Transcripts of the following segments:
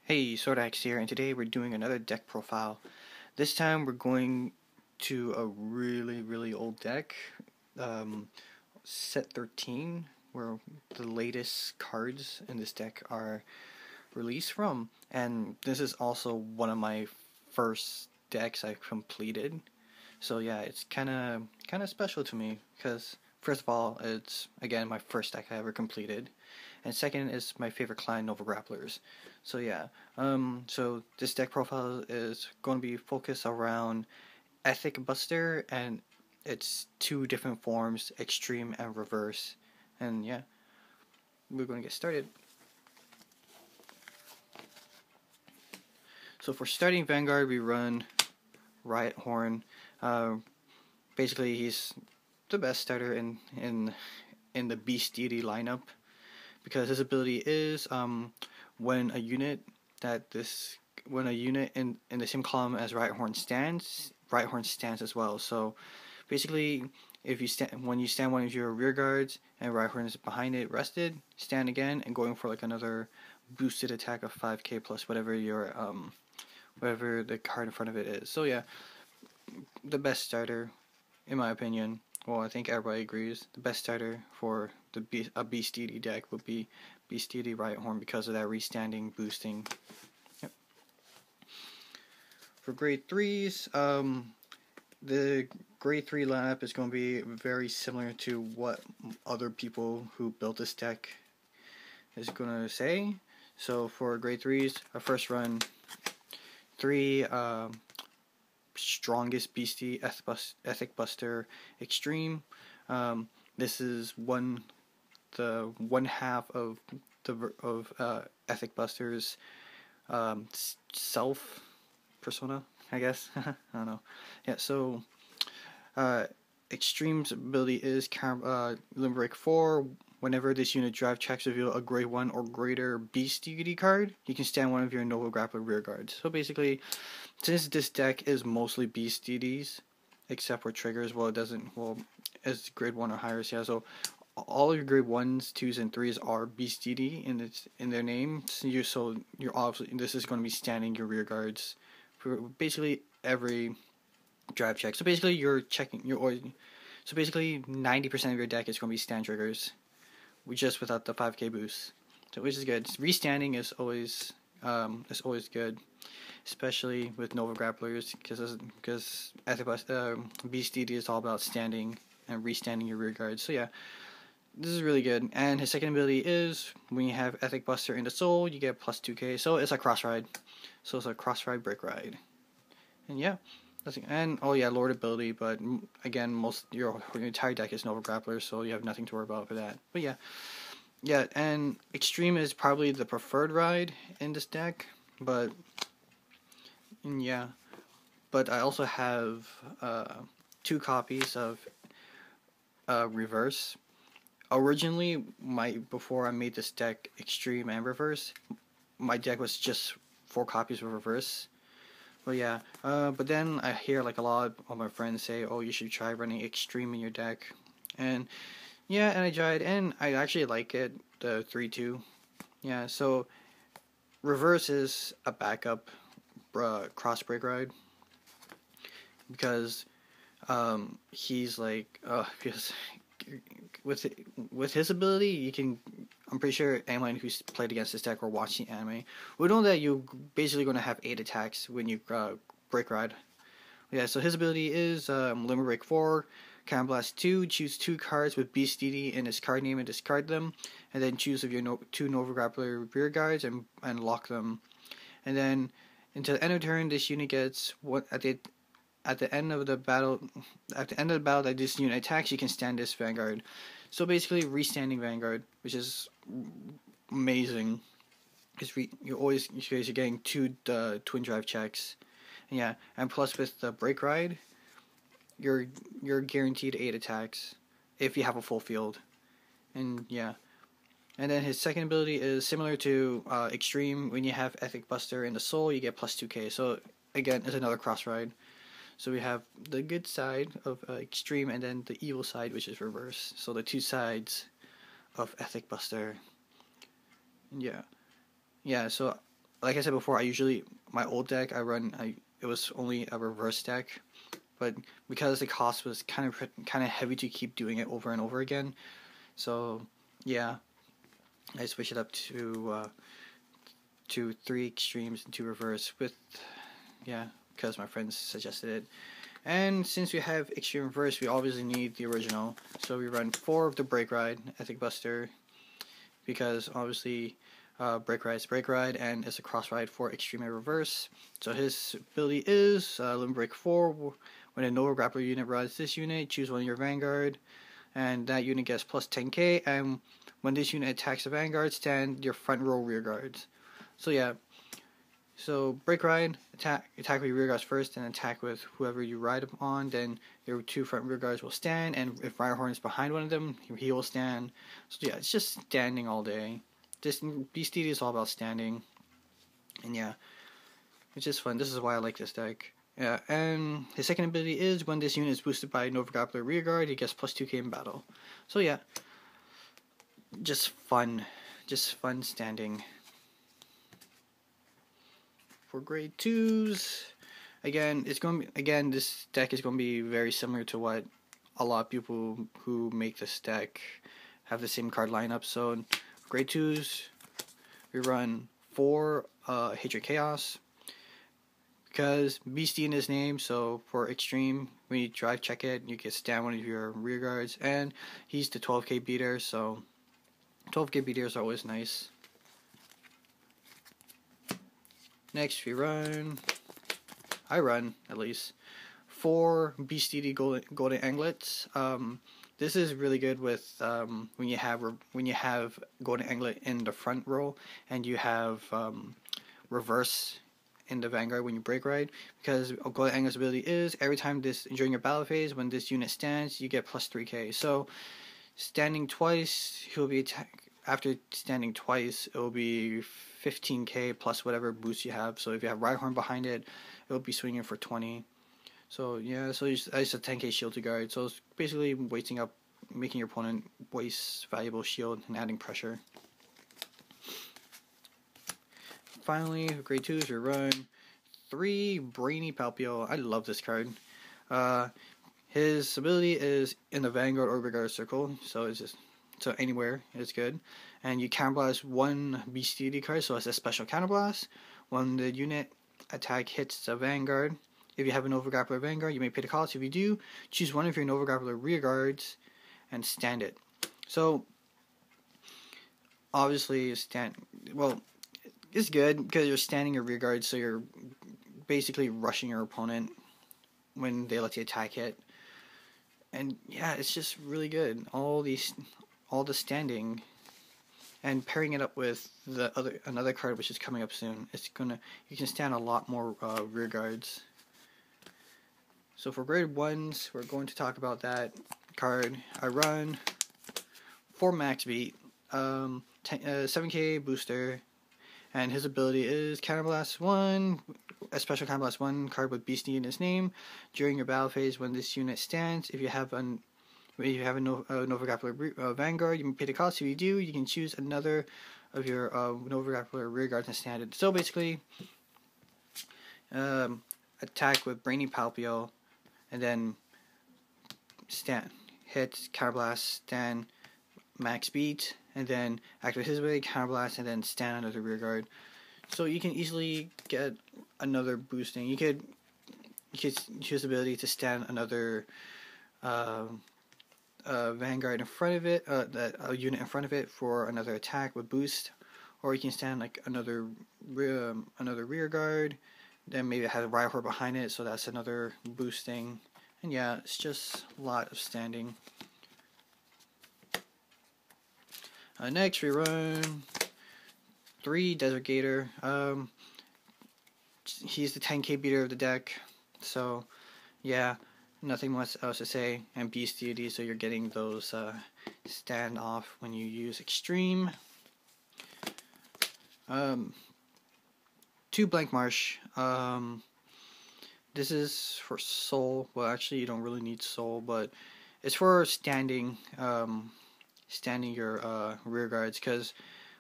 Hey, Sodax here, and today we're doing another deck profile. This time we're going to a really old deck, set 13, where the latest cards in this deck are released from. And this is also one of my first decks I've completed. So yeah, it's kinda special to me, because first of all, it's again my first deck I ever completed. And second is my favorite clan, Nova Grapplers. So yeah, so this deck profile is going to be focused around Ethic Buster and its two different forms, Extreme and Reverse. And yeah, we're going to get started. So for starting Vanguard, we run Riot Horn. Basically, he's the best starter in the Beastie lineup, because his ability is when a unit in the same column as Riot Horn stands as well. So basically, if you when you stand one of your rear guards and Riot Horn is behind it rested, stand again and going for like another boosted attack of 5k plus whatever whatever the card in front of it is. So yeah, the best starter in my opinion. Well, I think everybody agrees. The best starter for a Beastie deck would be Beastie Riot Horn because of that restanding boosting. Yep. For grade 3s, the grade 3 lineup is going to be very similar to what other people who built this deck is going to say. So for grade 3s, our first run, 3 strongest Beastie, Ethic Buster, Extreme. This is the one half of Ethic Buster's self persona, I guess. I don't know. Yeah. So Extreme's ability is Limit Break 4. Whenever this unit drive checks reveal a grade 1 or greater Beastie card, you can stand one of your Nova Grappler rear guards. So basically, since this deck is mostly Beasties, except for triggers, well, it doesn't, well, as grade 1 or higher, yeah, so all of your grade 1s, 2s, and 3s are Beastie in their name, so you're obviously, this is going to be standing your rear guards for basically every drive check. So basically, so basically 90% of your deck is going to be stand triggers, just without the 5k boost, so which is good. Restanding is always good, especially with Nova Grapplers, because Beastie is all about standing and restanding your rear guards. So yeah, this is really good. And his second ability is when you have Ethic Buster in the soul, you get plus 2k. So it's a cross ride. So it's a cross ride break ride. And yeah. And oh yeah, Lord ability, but again, your entire deck is Nova Grappler, so you have nothing to worry about for that. But yeah, and Extreme is probably the preferred ride in this deck, but yeah, but I also have 2 copies of Reverse. Originally, before I made this deck Extreme and Reverse, my deck was just 4 copies of Reverse. But yeah, but then I hear like a lot of my friends say, oh, you should try running Extreme in your deck. And yeah, and I tried, and I actually like it, the 3-2. Yeah, so Reverse is a backup cross break ride, because he's like, because with his ability, you can, I'm pretty sure anyone who's played against this deck or watched the anime would know that you're basically going to have 8 attacks when you break ride. Yeah, so his ability is Limit Break 4, Cannon Blast 2, choose 2 cards with Beastie in his card name and discard them, and then choose of your 2 Nova Grappler rear guards and lock them. And then until the end of turn, this unit gets at the end of the battle that this unit attacks, you can stand this Vanguard. So basically, restanding Vanguard, which is amazing, because you're getting 2 twin drive checks, and yeah, and plus with the break ride, you're guaranteed 8 attacks if you have a full field, and yeah. And then his second ability is similar to Extreme. When you have Ethic Buster in the soul, you get plus 2k. So again, it's another cross ride. So we have the good side of Extreme, and then the evil side, which is Reverse. So the 2 sides of Ethic Buster. Yeah. So like I said before, I usually, my old deck, it was only a reverse deck, but because the cost was kind of heavy to keep doing it over and over again, so yeah, I switched it up to 3 extremes and 2 reverse because my friends suggested it. And since we have extreme reverse, we obviously need the original, so we run 4 of the Break Ride Ethic Buster, because obviously Break Ride's Break Ride and it's a cross ride for extreme and reverse. So his ability is Limb Break 4. When a Nova Grappler unit rides this unit, choose one of your Vanguard, and that unit gets plus 10k, and when this unit attacks the Vanguard, stand your front row rear guards. So yeah, so Break Ride, attack with your rear guards first, and attack with whoever you ride on, then your 2 front rear guards will stand, and if Firehorn is behind one of them, he will stand. So yeah, it's just standing all day. This Beastie is all about standing, and yeah, it's just fun. This is why I like this deck. Yeah, and his second ability is when this unit is boosted by Nova Grappler rearguard, he gets plus 2k in battle. So yeah, just fun standing. For grade 2s, this deck is going to be very similar to what a lot of people who make this deck have the same card lineup. So grade 2s, we run 4 Hatred Chaos, because Beastie in his name, so for extreme, when you drive check it, you can stand one of your rear guards, and he's the 12k beater, so 12k beaters are always nice. Next I run at least 4 Beastie golden anglets. This is really good with when you have golden anglet in the front row, and you have reverse in the Vanguard when you Break Ride, because golden anglet's ability is every time during your battle phase, when this unit stands, you get plus 3k. So standing twice, he'll be after standing twice, it will be 15k plus whatever boost you have. So if you have Rhyhorn behind it, it will be swinging for 20. So yeah, so it's a 10k shield to guard. So it's basically making your opponent waste valuable shield and adding pressure. Finally, grade 2s, we run 3 Brainy Papio. I love this card. His ability is in the Vanguard or Rearguard circle, so anywhere it's good. And you counterblast 1 Beastie card, so it's a special counterblast. When the unit attack hits the Vanguard, if you have a Nova Grappler Vanguard, you may pay the cost. If you do, choose one of your Nova Grappler rear guards and stand it. So obviously it's good because you're standing your rear guard, so you're basically rushing your opponent when they let the attack hit. And yeah, it's just really good. All the standing, and pairing it up with another card which is coming up soon. You can stand a lot more rear guards. So for grade 1s, we're going to talk about that card. I run 4 Max Beat, 7k booster. And his ability is Counterblast 1, a special Counterblast 1 card with Beastie in his name. During your battle phase, when this unit stands, if you have a Nova Grappler Vanguard, you can pay the cost. If you do, you can choose another of your Nova Grappler rear guards and stand it. So basically, attack with Brainy Papio, and then stand, hit, Counterblast, stand, Max Beat, and then activate his way, counterblast, and then stand under the rear guard. So you can easily get another boosting. You could choose the ability to stand another Vanguard in front of it, a unit in front of it for another attack with boost, or you can stand like another rear guard. Then maybe it has a Riot behind it, so that's another boosting. And yeah, it's just a lot of standing. Next, we run 3 Desert Gator. He's the 10k beater of the deck, so yeah, nothing much else to say. And Beastie, so you're getting those standoff when you use extreme. 2 Blank Marsh. This is for soul. Well, actually, you don't really need soul, but it's for standing your rear guards, because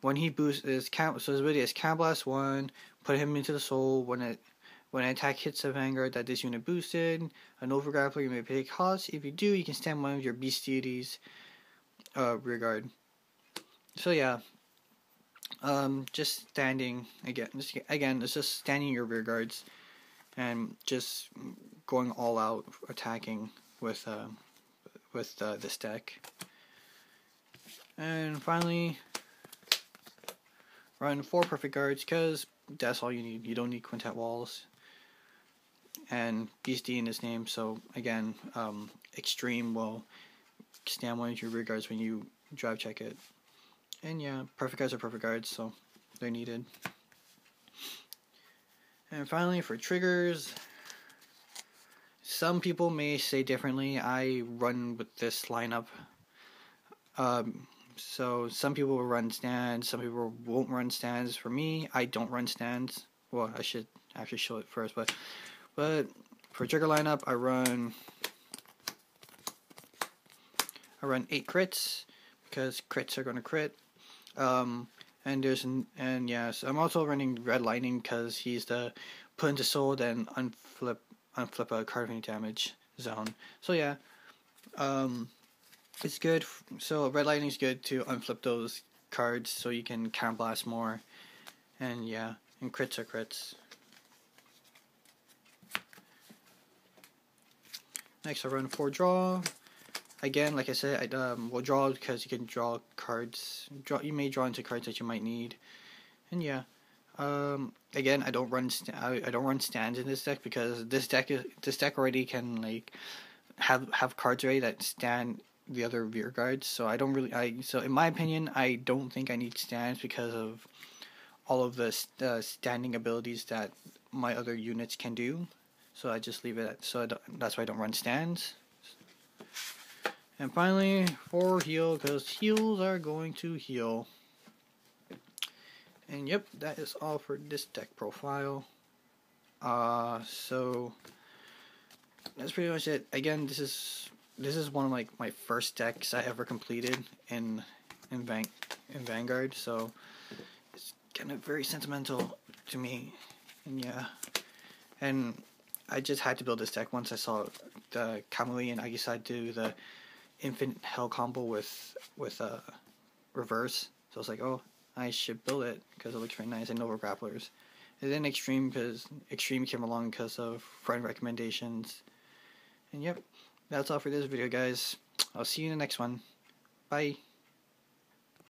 when he boosts his count, so his ability is Count Blast 1, put him into the soul. When an attack hits a Vanguard that this unit boosted, an Nova Grappler, you may pay cost. If you do, you can stand one of your Beasties rear guard. So yeah, just standing again. It's just standing your rear guards and just going all out attacking with this deck. And finally, run 4 perfect guards because that's all you need. You don't need quintet walls. And Beastie in his name, so again, extreme will stand one of your rear guards when you drive check it. And yeah, perfect guards are perfect guards, so they're needed. And finally, for triggers, some people may say differently. I run with this lineup. So some people will run stands, some people won't run stands. For me, I don't run stands. Well, I should actually show it first, but for trigger lineup, I run 8 crits because crits are going to crit. And yes, I'm also running Red Lightning because he's the put into soul then unflip a card of any damage zone. So yeah, it's good. So Red Lightning is good to unflip those cards so you can Count Blast more. And yeah, and crits are crits. Next, I run 4 draw. Again, like I said, I will draw because you can draw cards. You may draw into cards that you might need. And yeah, again, I don't run stands in this deck because this deck already can like have cards already that stand the other rear guards. So so in my opinion, I don't think I need stands because of all of the standing abilities that my other units can do. So I just leave it at, that's why I don't run stands. And finally, for heal, because heals are going to heal. And yep, that is all for this deck profile. So that's pretty much it. Again, this is one of my first decks I ever completed in Vanguard, so it's kind of very sentimental to me. And yeah, and I just had to build this deck once I saw the Chameleon. I decided to do the Infinite Hell combo with reverse. So I was like, oh, I should build it because it looks very nice. And Nova Grapplers. And then Extreme came along because of friend recommendations. And yep, that's all for this video, guys. I'll see you in the next one. Bye.